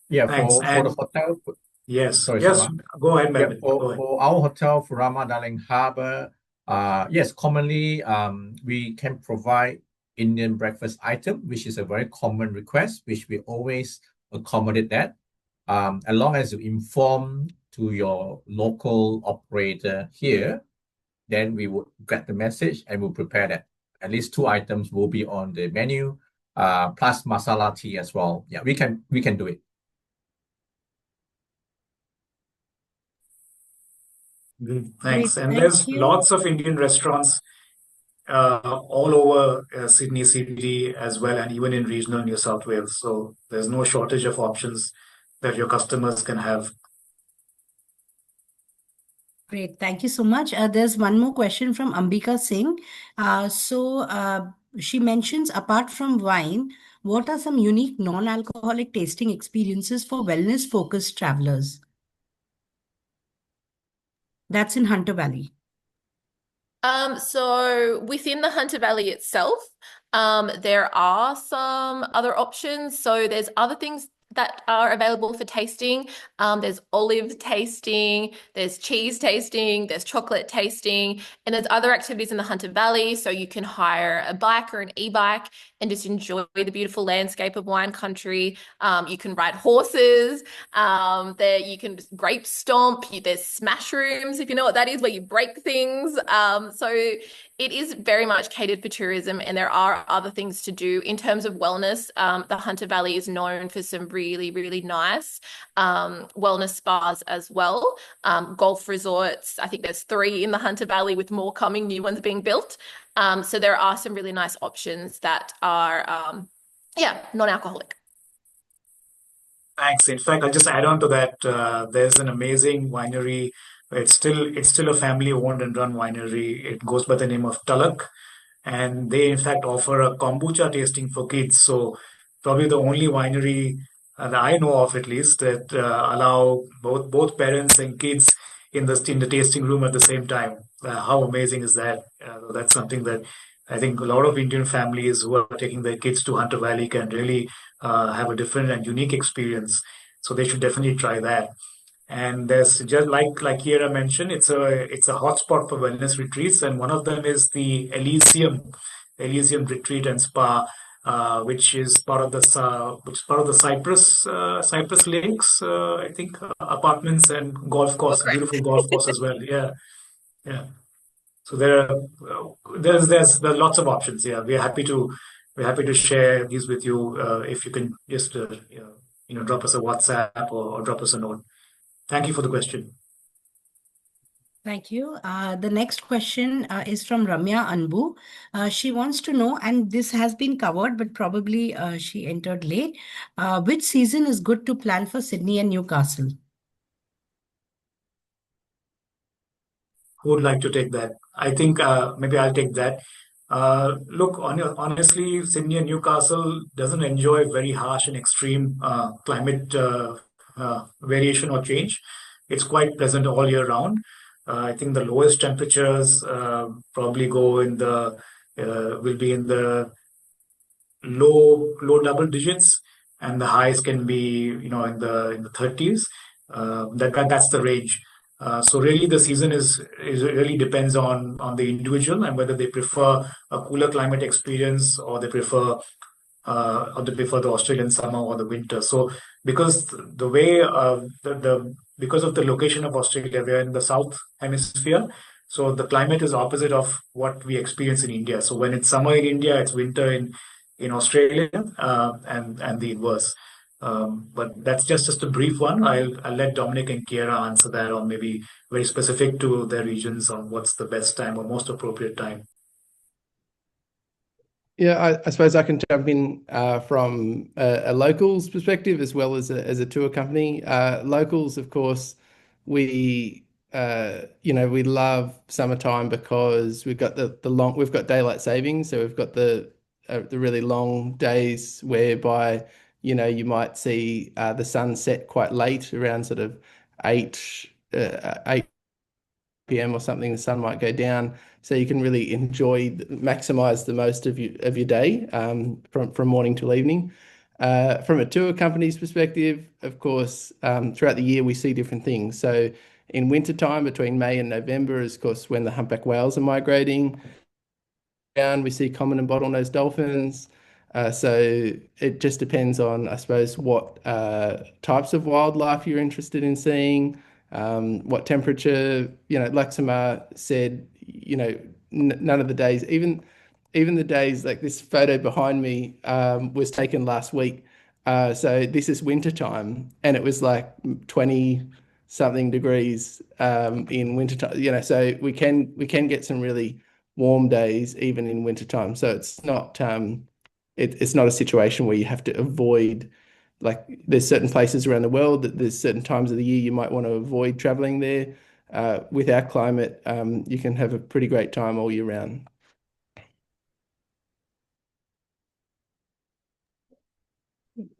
Yeah, Thanks. for the And hotel. yes, Sorry, yes, Sama. go ahead, Yeah, Melvin. Go ahead. for our hotel, Furama Darling Harbour, yes, commonly we can provide Indian breakfast item, which is a very common request, which we always accommodate that. As long as you inform to your local operator here, then we would get the message and we'll prepare that. At least 2 items will be on the menu, plus masala tea as well. Yeah, we can do it. Thanks. Great. And Thank there's you. lots of Indian restaurants all over Sydney CBD as well, and even in regional New South Wales. So there's no shortage of options that your customers can have. Great. Thank you so much. There's one more question from Ambika Singh. She mentions, apart from wine, what are some unique non-alcoholic tasting experiences for wellness-focused travelers? That's in Hunter Valley. So within the Hunter Valley itself, there are some other options. So there's other things that are available for tasting. There's olive tasting, there's cheese tasting, there's chocolate tasting, and there's other activities in the Hunter Valley. So you can hire a bike or an e-bike and just enjoy the beautiful landscape of wine country. You can ride horses. There you can grape stomp. There's smash rooms, if you know what that is, where you break things. So it is very much catered for tourism, and there are other things to do in terms of wellness. The Hunter Valley is known for some really, really nice wellness spas as well. Golf resorts. I think there's 3 in the Hunter Valley, with more coming, new ones being built. So there are some really nice options that are, non-alcoholic. Thanks. In fact, I'll just add on to that. There's an amazing winery. It's still a family-owned and run winery. It goes by the name of Talak, and they in fact offer a kombucha tasting for kids. So probably the only winery that I know of, at least, that allow both parents and kids in the tasting room at the same time. How amazing is that? That's something that I think a lot of Indian families who are taking their kids to Hunter Valley can really have a different and unique experience. So they should definitely try that. And there's just like Kiera mentioned, it's a hotspot for wellness retreats, and one of them is the Elysium Retreat and Spa, which is part of the Cypress Lakes, I think, apartments and golf course, Correct. beautiful golf course as well. Yeah, yeah. So there's lots of options. Yeah, we're happy to share these with you if you can just drop us a WhatsApp or drop us a note. Thank you for the question. Thank you. The next question is from Ramya Anbu. She wants to know, and this has been covered, but probably she entered late. Which season is good to plan for Sydney and Newcastle? Who would like to take that? I think maybe I'll take that. Look, honestly, Sydney and Newcastle doesn't enjoy very harsh and extreme climate variation or change. It's quite pleasant all year round. I think the lowest temperatures probably will be in the low double digits, and the highs can be in the 30s. That's the range. So really, the season is really depends on the individual and whether they prefer a cooler climate experience or they prefer the Australian summer or the winter. So because the way because of the location of Australia, we are in the south hemisphere. So the climate is opposite of what we experience in India. So when it's summer in India, it's winter in Australia, and the inverse. But that's just a brief one. I'll let Dominic and Kiera answer that, or maybe very specific to their regions on what's the best time or most appropriate time. Yeah, I suppose I can jump in from a locals perspective as well as a tour company. Locals, of course, we love summertime because we've got we've got daylight savings, so we've got the really long days whereby you might see the sun set quite late, around sort of 8 p.m. or something. The sun might go down, so you can really maximize the most of your day from morning till evening. From a tour company's perspective, of course, throughout the year we see different things. So in wintertime, between May and November is, of course, when the humpback whales are migrating. And we see common and bottlenose dolphins. So it just depends on, I suppose, what types of wildlife you're interested in seeing, what temperature, like Samar said, none of the days, even the days like this photo behind me was taken last week. So this is winter time and it was like 20 something degrees in winter time, so we can get some really warm days even in winter time. So it's not it's not a situation where you have to avoid, like there's certain places around the world that there's certain times of the year you might want to avoid traveling there. With our climate, you can have a pretty great time all year round.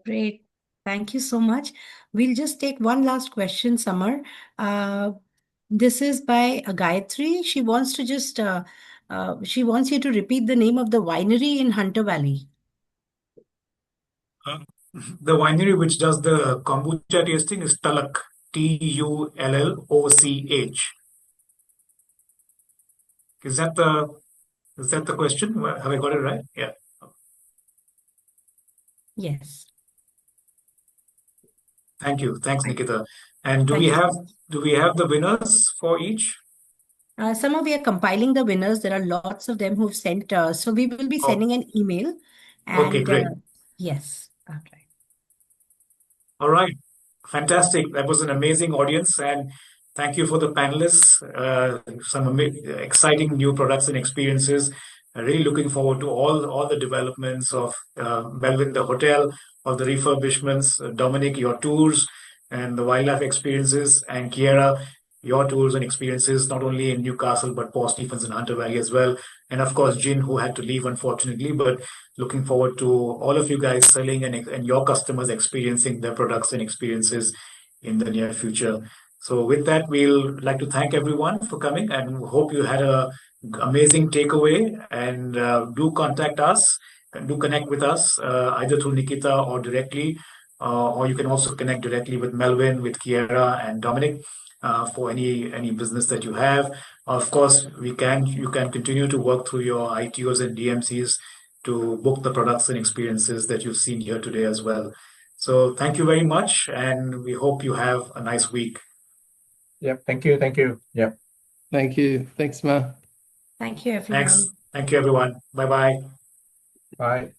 Great. Thank you so much. We'll just take one last question, Samar. This is by Gayatri. She wants to just she wants you to repeat the name of the winery in Hunter Valley. The winery which does the kombucha tasting is Tulloch, Tulloch. Is that the question? Have I got it right? Yeah. Yes. Thank you. Thanks, Nikita. And do Thank we you. have the winners for each? Some of we are compiling the winners. There are lots of them who've sent. So we will be Oh, sending an email. okay, And great. yes. Okay. All right. Fantastic. That was an amazing audience. And thank you for the panelists. Some exciting new products and experiences. Really looking forward to all the developments of Melvin, the hotel, all the refurbishments, Dominic, your tours and the wildlife experiences, and Kiera, your tours and experiences, not only in Newcastle, but Port Stephens and Hunter Valley as well. And of course, Jin, who had to leave, unfortunately, but looking forward to all of you guys selling and your customers experiencing their products and experiences in the near future. So with that, we'll like to thank everyone for coming and hope you had a amazing takeaway, and do contact us and do connect with us either through Nikita or directly, or you can also connect directly with Melvin, with Kiera and Dominic for any business that you have. Of course, you can continue to work through your ITOs and DMCs to book the products and experiences that you've seen here today as well. So thank you very much, and we hope you have a nice week. Yep. Thank you. Thank you. Yep. Thank you. Thanks, Ma. Thank you, everyone. Thanks. Thank you, everyone. Bye-bye. Bye.